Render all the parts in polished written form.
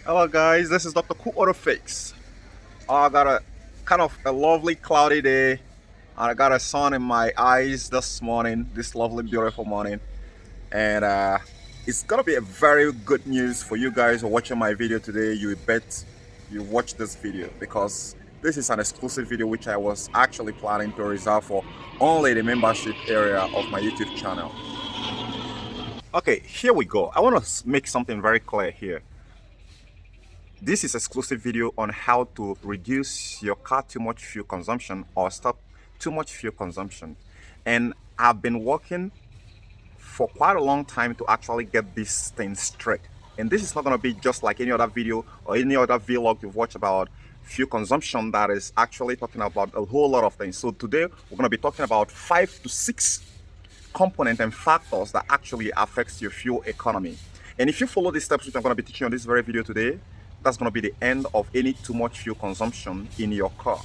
Hello guys, this is Dr. Cool Auto Fix. I got a kind of a lovely cloudy day. I got a sun in my eyes this morning, this lovely beautiful morning. And it's gonna be a very good news for you guys who are watching my video today. You bet you watch this video because this is an exclusive video which I was actually planning to reserve for only the membership area of my YouTube channel. Okay, here we go. I want to make something very clear here. This is exclusive video on how to reduce your car too much fuel consumption or stop too much fuel consumption. And I've been working for quite a long time to actually get this thing straight. And this is not going to be just like any other video or any other vlog you've watched about fuel consumption that is actually talking about a whole lot of things. So today we're going to be talking about 5 to 6 components and factors that actually affects your fuel economy. And if you follow these steps which I'm going to be teaching on this very video today, that's going to be the end of any too much fuel consumption in your car.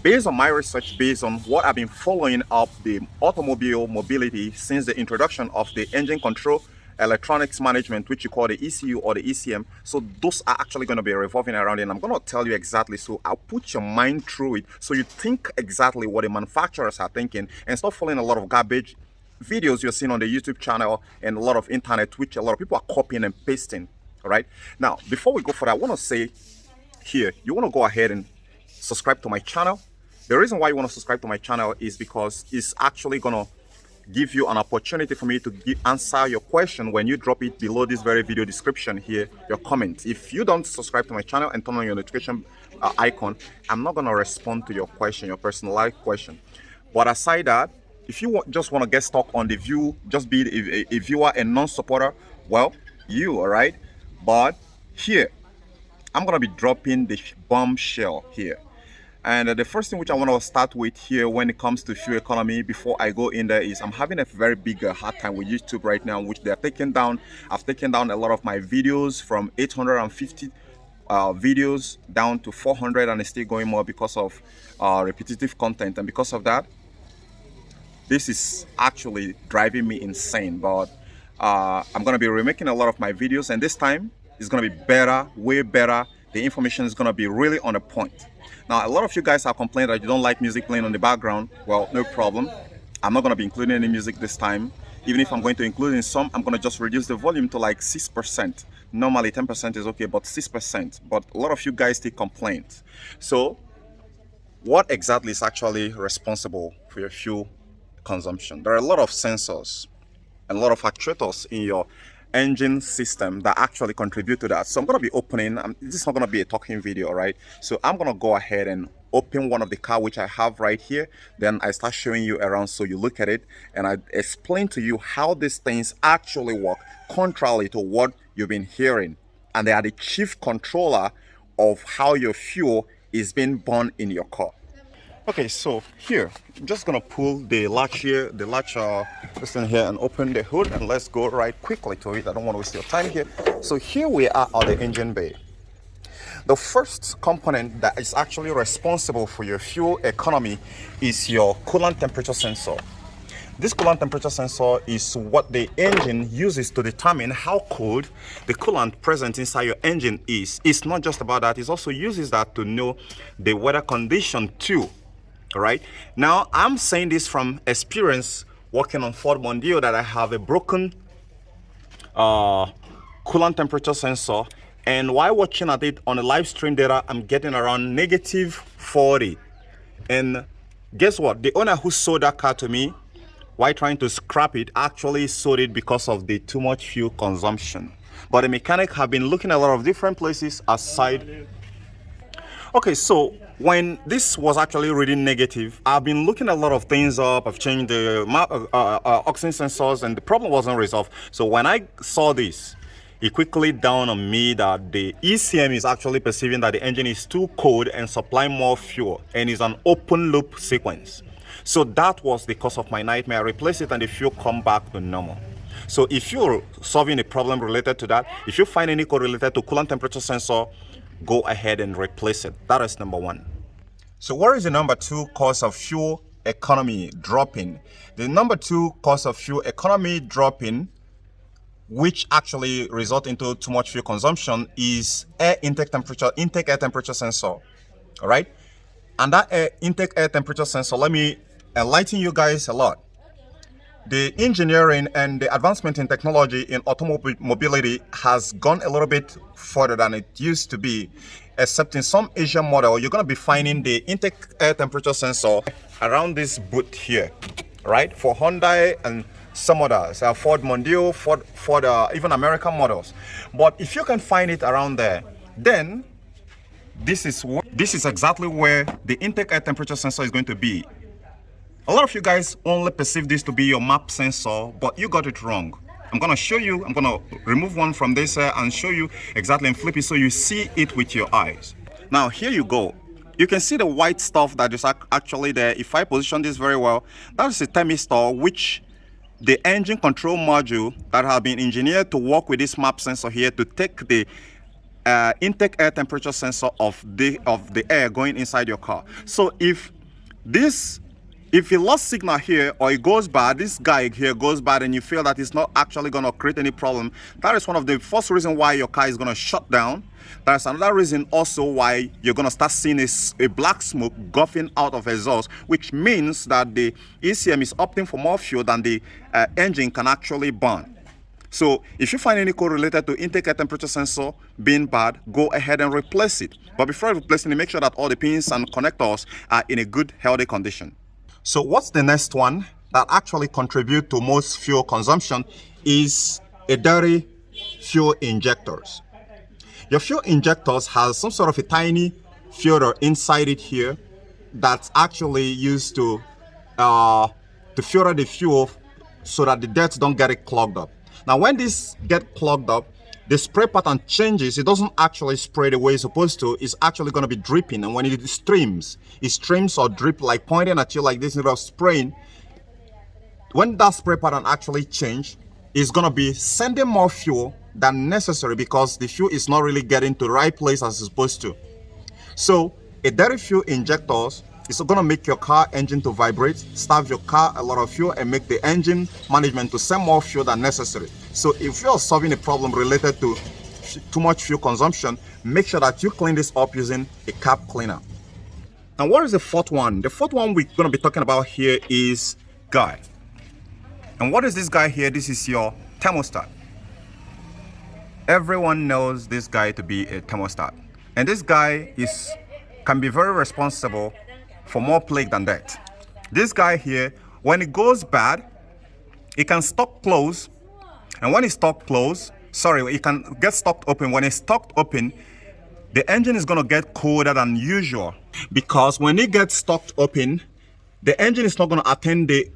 Based on my research, based on what I've been following up the automobile mobility since the introduction of the engine control electronics management, which you call the ECU or the ECM. So those are actually going to be revolving around it, and I'm going to tell you exactly. So I'll put your mind through it so you think exactly what the manufacturers are thinking and stop following a lot of garbage videos you're seeing on the YouTube channel and a lot of internet, which a lot of people are copying and pasting. All right, now before we go further, I want to say here, you want to go ahead and subscribe to my channel. The reason why you want to subscribe to my channel is because it's actually going to give you an opportunity for me to answer your question when you drop it below this very video description here, your comment. If you don't subscribe to my channel and turn on your notification icon, I'm not going to respond to your question, your personalized question. But aside that, if you just want to get stuck on the view, just be a viewer and non-supporter, well, all right. But here, I'm going to be dropping the bombshell here. And the first thing which I want to start with here when it comes to fuel economy before I go in there is I'm having a very big hard time with YouTube right now, which they're taking down. I've taken down a lot of my videos from 850 videos down to 400, and it's still going more because of repetitive content. And because of that, this is actually driving me insane. But I'm going to be remaking a lot of my videos, and this time it's going to be better, way better. The information is going to be really on the point. Now, a lot of you guys have complained that you don't like music playing on the background. Well, no problem. I'm not going to be including any music this time. Even if I'm going to include in some, I'm going to just reduce the volume to like 6%. Normally 10% is okay, but 6%. But a lot of you guys still complain. So what exactly is actually responsible for your fuel consumption? There are a lot of sensors and a lot of actuators in your engine system that actually contribute to that. So I'm going to be opening, this is not going to be a talking video, right? So I'm going to go ahead and open one of the car which I have right here. Then I start showing you around so you look at it and I explain to you how these things actually work contrary to what you've been hearing. And they are the chief controller of how your fuel is being burned in your car. Okay, so here I'm just gonna pull the latch here, this thing here, and open the hood, and let's go right quickly to it. I don't want to waste your time here. So here we are at the engine bay. The first component that is actually responsible for your fuel economy is your coolant temperature sensor. This coolant temperature sensor is what the engine uses to determine how cold the coolant present inside your engine is. It's not just about that, it also uses that to know the weather condition too. All right, now I'm saying this from experience working on Ford Mondeo, that I have a broken coolant temperature sensor, and while watching at it on the live stream data, I'm getting around -40. And guess what? The owner who sold that car to me while trying to scrap it actually sold it because of the too much fuel consumption. But the mechanic have been looking at a lot of different places aside. Okay, so when this was actually reading negative, I've been looking at a lot of things up. I've changed the oxygen sensors, and the problem wasn't resolved. So when I saw this, it quickly dawned on me that the ECM is actually perceiving that the engine is too cold and supplying more fuel, and is an open loop sequence. So that was the cause of my nightmare. I replaced it and the fuel come back to normal. So if you're solving a problem related to that, if you find any code related to coolant temperature sensor, go ahead and replace it. That is number one. So what is the number two cause of fuel economy dropping? The number two cause of fuel economy dropping which actually result into too much fuel consumption, is intake air temperature sensor. All right, and that intake air temperature sensor, let me enlighten you guys a lot. The engineering and the advancement in technology in automobile mobility has gone a little bit further than it used to be, except in some Asian model, you're going to be finding the intake air temperature sensor around this boot here, right? For Hyundai and some others, Ford Mondeo, Ford even American models. But if you can find it around there, then this is exactly where the intake air temperature sensor is going to be. A lot of you guys only perceive this to be your map sensor, but you got it wrong. I'm going to show you, I'm going to remove one from this and show you exactly and flip it so you see it with your eyes. Now, here you go. You can see the white stuff that is actually there. If I position this very well, that is a thermistor, which the engine control module that have been engineered to work with this map sensor here to take the intake air temperature sensor of the air going inside your car. So if you lost signal here or it goes bad, this guy here goes bad, and you feel that it's not actually going to create any problem, that is one of the first reasons why your car is going to shut down. That's another reason also why you're going to start seeing a black smoke guffing out of exhaust, which means that the ECM is opting for more fuel than the engine can actually burn. So if you find any code related to intake air temperature sensor being bad, go ahead and replace it. But before replacing it, make sure that all the pins and connectors are in a good, healthy condition. So what's the next one that actually contribute to most fuel consumption is a dirty fuel injectors. Your fuel injectors has some sort of a tiny filter inside it here that's actually used to filter the fuel so that the dirt don't get it clogged up. Now, when this get clogged up, the spray pattern changes. It doesn't actually spray the way it's supposed to. It's actually going to be dripping. And when it streams or drip like pointing at you like this instead of spraying. When that spray pattern actually change, it's going to be sending more fuel than necessary because the fuel is not really getting to the right place as it's supposed to. So a dirty fuel injectors is going to make your car engine to vibrate, starve your car a lot of fuel, and make the engine management to send more fuel than necessary. So if you're solving a problem related to too much fuel consumption, make sure that you clean this up using a cap cleaner. Now, what is the fourth one? The fourth one we're going to be talking about here is guy. And what is this guy here? This is your thermostat. Everyone knows this guy to be a thermostat. And this guy can be very responsible for more plague than that. This guy here, when it goes bad, it can stop close. And when it's stuck close, it can get stuck open. When it's stuck open, the engine is going to get colder than usual. Because when it gets stuck open, the engine is not going to attain the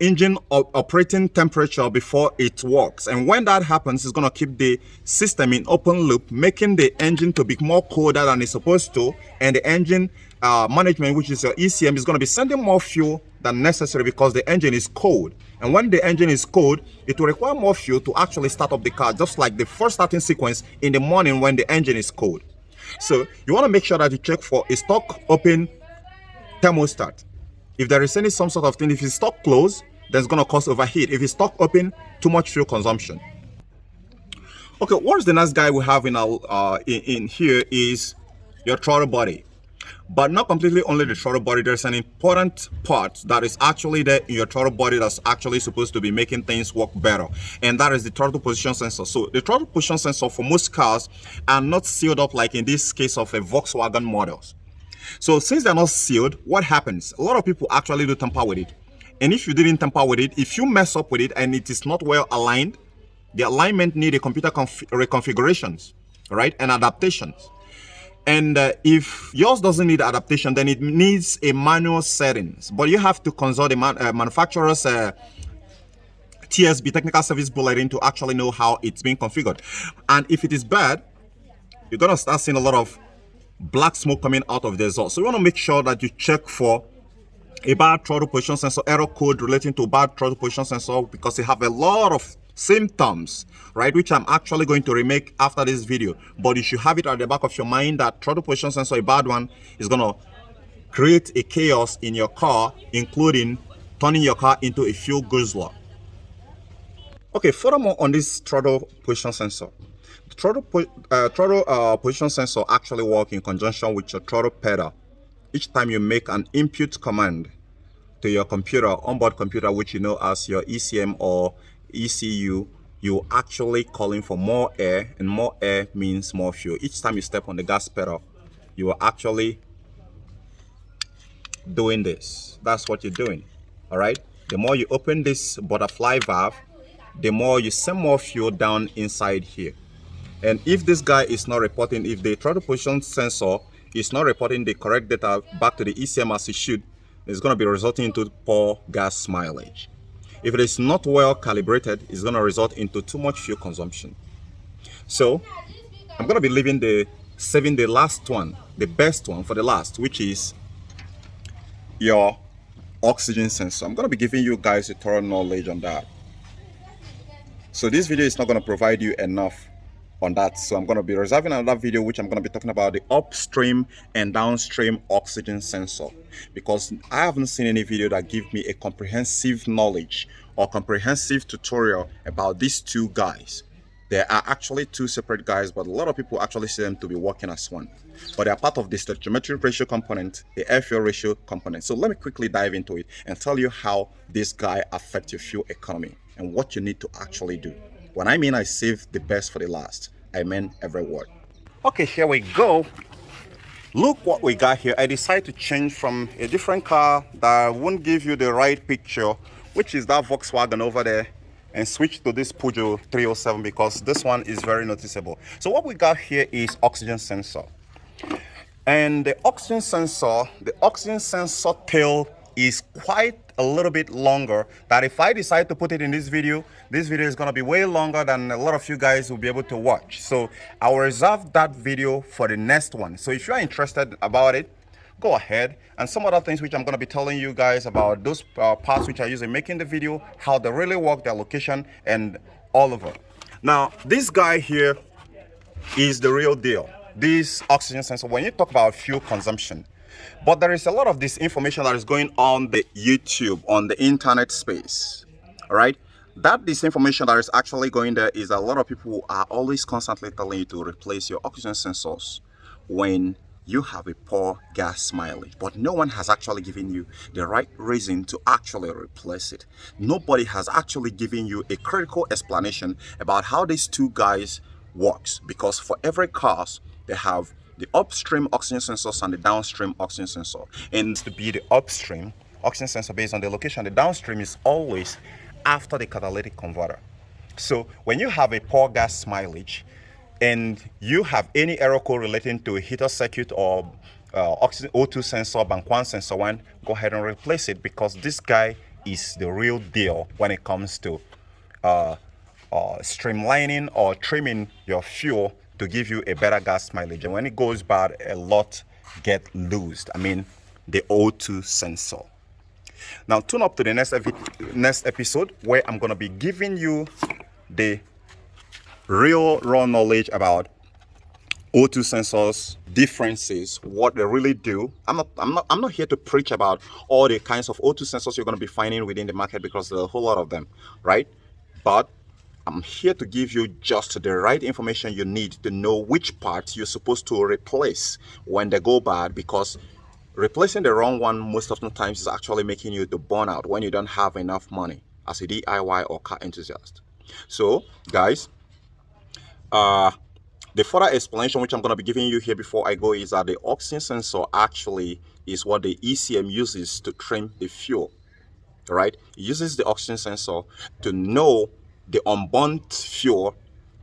engine operating temperature before it works. And when that happens, it's going to keep the system in open loop, making the engine to be more colder than it's supposed to. And the engine management, which is your ECM, is going to be sending more fuel than necessary because the engine is cold. And when the engine is cold, it will require more fuel to actually start up the car, just like the first starting sequence in the morning when the engine is cold. So you want to make sure that you check for a stock open thermostat. If there is some sort of thing, if it's stuck closed, then it's going to cause overheat. If it's stuck open, too much fuel consumption. Okay, what's the next guy we have in our in here is your throttle body. But not completely only the throttle body. There's an important part that is actually there in your throttle body that's actually supposed to be making things work better, and that is the throttle position sensor. So the throttle position sensor for most cars are not sealed up like in this case of a Volkswagen models. So since they're not sealed, what happens? A lot of people actually do tamper with it. And if you didn't tamper with it, if you mess up with it and it is not well aligned, the alignment need a computer reconfigurations, right? And adaptations. And if yours doesn't need adaptation, then it needs a manual settings. But you have to consult the manufacturer's TSB, Technical Service Bulletin, to actually know how it's being configured. And if it is bad, you're going to start seeing a lot of black smoke coming out of the exhaust. So you want to make sure that you check for a bad throttle position sensor, error code relating to bad throttle position sensor, because they have a lot of symptoms, right, which I'm actually going to remake after this video. But you should have it at the back of your mind that throttle position sensor, a bad one, is going to create a chaos in your car, including turning your car into a fuel guzzler. Okay, furthermore on this throttle position sensor. The throttle position sensor actually works in conjunction with your throttle pedal. Each time you make an input command to your computer, onboard computer, which you know as your ECM or ECU, you actually calling for more air, and more air means more fuel. Each time you step on the gas pedal, you are actually doing this. That's what you're doing. All right. The more you open this butterfly valve, the more you send more fuel down inside here. And if this guy is not reporting, if the throttle position sensor is not reporting the correct data back to the ECM as it should, it's going to be resulting into poor gas mileage. If it is not well calibrated, it's going to result into too much fuel consumption. So I'm going to be saving the last one, the best one for the last, which is your oxygen sensor. I'm going to be giving you guys a thorough knowledge on that. So this video is not going to provide you enough on that, so I'm going to be reserving another video which I'm going to be talking about the upstream and downstream oxygen sensor, because I haven't seen any video that give me a comprehensive knowledge or comprehensive tutorial about these two guys. There are actually two separate guys, but a lot of people actually see them to be working as one, but they are part of the stoichiometric ratio component, the air fuel ratio component. So let me quickly dive into it and tell you how this guy affects your fuel economy and what you need to actually do. When I mean I save the best for the last, I mean every word. Okay, here we go. Look what we got here. I decided to change from a different car that won't give you the right picture, which is that Volkswagen over there, and switch to this Peugeot 307 because this one is very noticeable. So what we got here is oxygen sensor. And the oxygen sensor tail is quite a little bit longer, that if I decide to put it in this video is going to be way longer than a lot of you guys will be able to watch. So I will reserve that video for the next one. So if you are interested about it, go ahead. And some other things which I'm going to be telling you guys about, those parts which I use in making the video, how they really work, their location, and all over. Now this guy here is the real deal, this oxygen sensor, when you talk about fuel consumption. But there is a lot of this information that is going on the YouTube, on the internet space. All right, that this information that is actually going there is a lot of people are always constantly telling you to replace your oxygen sensors when you have a poor gas mileage, but no one has actually given you the right reason to actually replace it. Nobody has actually given you a critical explanation about how these two guys works, because for every cars they have the upstream oxygen sensors and the downstream oxygen sensor. And to be the upstream oxygen sensor based on the location, the downstream is always after the catalytic converter. So when you have a poor gas mileage and you have any error code relating to a heater circuit or oxygen O2 sensor, bank 1 sensor 1, go ahead and replace it, because this guy is the real deal when it comes to streamlining or trimming your fuel to give you a better gas mileage. And when it goes bad, a lot get loosed. I mean, the O2 sensor. Now tune up to the next episode where I'm going to be giving you the real raw knowledge about O2 sensors, differences, what they really do. I'm not here to preach about all the kinds of O2 sensors you're going to be finding within the market, because there's a whole lot of them, right? But I'm here to give you just the right information you need to know which parts you're supposed to replace when they go bad, because replacing the wrong one most of the times is actually making you to burn out when you don't have enough money as a DIY or car enthusiast. So guys, the further explanation which I'm going to be giving you here before I go is that the oxygen sensor actually is what the ECM uses to trim the fuel, right? It uses the oxygen sensor to know the unburnt fuel,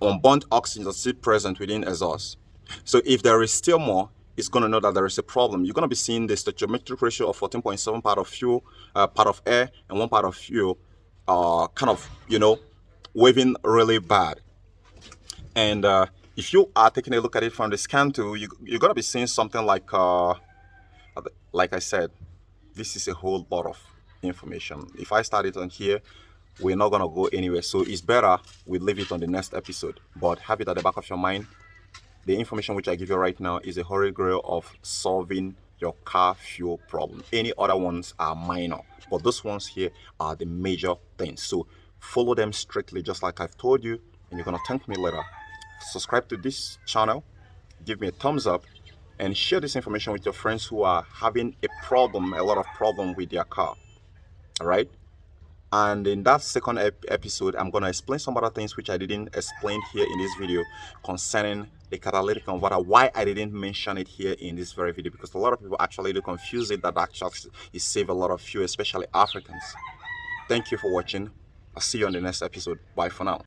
unburnt oxygen that's still present within exhaust. So if there is still more, it's going to know that there is a problem. You're going to be seeing the stoichiometric ratio of 14.7 part of fuel, part of air, and 1 part of fuel, kind of, waving really bad. And if you are taking a look at it from the scan tool, you're going to be seeing something like I said, this is a whole lot of information. If I start it on here, we're not going to go anywhere. So it's better we leave it on the next episode, but have it at the back of your mind. The information which I give you right now is a holy grail of solving your car fuel problem. Any other ones are minor, but those ones here are the major things. So Follow them strictly, just like I've told you, and you're gonna thank me later. Subscribe to this channel, give me a thumbs up, and share this information with your friends who are having a lot of problem with their car. All right. And in that second episode, I'm going to explain some other things which I didn't explain here in this video concerning the catalytic converter, why I didn't mention it here in this very video, because a lot of people actually do confuse it, that actually it saves a lot of fuel, especially Africans. Thank you for watching. I'll see you on the next episode. Bye for now.